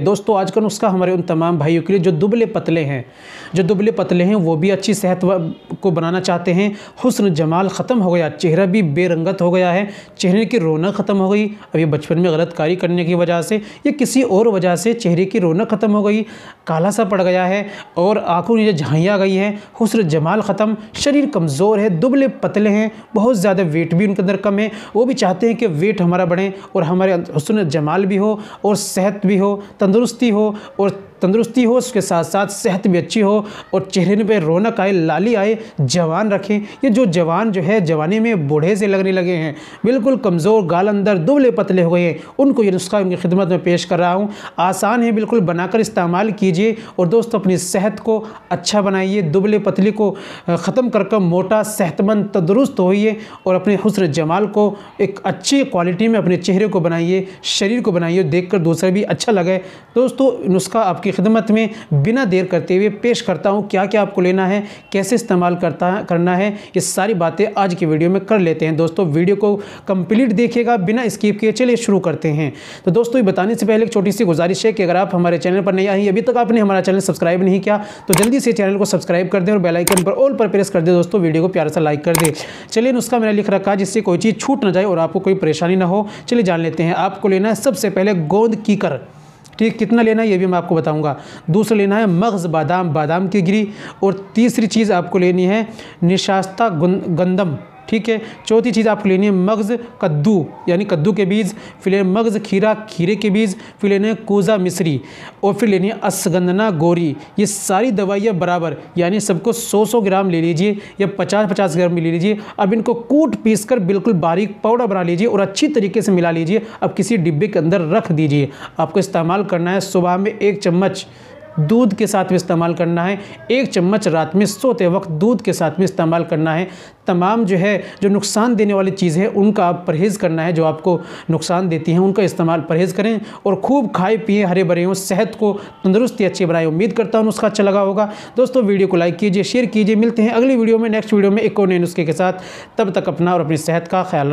दोस्तों आज का नुस्खा हमारे उन तमाम भाइयों के लिए जो दुबले पतले हैं वो भी अच्छी सेहत को बनाना चाहते हैं। हुस्न जमाल ख़त्म हो गया, चेहरा भी बेरंगत हो गया है, चेहरे की रौनक ख़त्म हो गई। अब ये बचपन में गलत कारी करने की वजह से या किसी और वजह से चेहरे की रौनक ख़त्म हो गई, काला सा पड़ गया है और आंखों में झाइयाँ गई हैं, हुस्न जमाल ख़त्म, शरीर कमज़ोर है, दुबले पतले हैं, बहुत ज़्यादा वेट भी उनके अंदर कम है। वो भी चाहते हैं कि वेट हमारा बढ़े और हमारे हुस्न जमाल भी हो और सेहत भी हो, तंदुरुस्ती हो, उसके साथ साथ सेहत भी अच्छी हो और चेहरे पे रौनक आए, लाली आए, जवान रखें। ये जो जवान जो है जवानी में बूढ़े से लगने लगे हैं, बिल्कुल कमज़ोर, गाल अंदर दुबले पतले हो गए हैं, उनको ये नुस्खा उनकी खिदमत में पेश कर रहा हूँ। आसान है, बिल्कुल बनाकर इस्तेमाल कीजिए और दोस्तों अपनी सेहत को अच्छा बनाइए, दुबले पतले को ख़त्म कर मोटा, सेहतमंद, तंदुरुस्त होइए और अपने हुस्न जमाल को एक अच्छी क्वालिटी में अपने चेहरे को बनाइए, शरीर को बनाइए, देखकर दूसरा भी अच्छा लगे। दोस्तों नुस्खा आपकी खिदमत में बिना देर करते हुए पेश करता हूँ। क्या क्या आपको लेना है, कैसे इस्तेमाल करना है, ये सारी बातें आज की वीडियो में कर लेते हैं। दोस्तों वीडियो को कंप्लीट देखिएगा बिना स्किप किए। चलिए शुरू करते हैं। तो दोस्तों ये बताने से पहले एक छोटी सी गुजारिश है कि अगर आप हमारे चैनल पर नए आए, अभी तक आपने हमारा चैनल सब्सक्राइब नहीं किया तो जल्दी से चैनल को सब्सक्राइब कर दें और बेल आइकन पर ऑल पर प्रेस कर दें। दोस्तों वीडियो को प्यारा सा लाइक कर दें। चलिए नुस्खा मैंने लिख रखा है जिससे कोई चीज़ छूट ना जाए और आपको कोई परेशानी ना हो। चलिए जान लेते हैं। आपको लेना है सबसे पहले गोंद कीकर, ठीक, कितना लेना है ये भी मैं आपको बताऊंगा। दूसरा लेना है मगज़ बादाम की गिरी और तीसरी चीज़ आपको लेनी है निशास्ता गंदम, ठीक है। चौथी चीज़ आपको लेनी है मगज़ कद्दू यानी कद्दू के बीज, फिर लेना मगज़ खीरे के बीज, फिर लेना है कूजा मिस्री और फिर लेनी है असगंधना गोरी। ये सारी दवाइयाँ बराबर यानी सबको 100 ग्राम ले लीजिए या 50 ग्राम ले लीजिए। अब इनको कूट पीस कर बिल्कुल बारीक पाउडर बना लीजिए और अच्छी तरीके से मिला लीजिए। अब किसी डिब्बे के अंदर रख दीजिए। आपको इस्तेमाल करना है सुबह में 1 चम्मच दूध के साथ में इस्तेमाल करना है, 1 चम्मच रात में सोते वक्त दूध के साथ में इस्तेमाल करना है। तमाम जो नुकसान देने वाली चीज़ें हैं उनका आप परहेज़ करना है, जो आपको नुकसान देती हैं उनका इस्तेमाल परहेज़ करें और खूब खाए पिए, हरे भरे हों, सेहत को तंदुरुस्ती अच्छी बनाए। उम्मीद करता हूँ नुस्खा अच्छा लगा होगा। दोस्तों वीडियो को लाइक कीजिए, शेयर कीजिए। मिलते हैं अगली वीडियो में, नेक्स्ट वीडियो में एक और नए नुस्खे के साथ। तब तक अपना और अपनी सेहत का ख्याल रखें।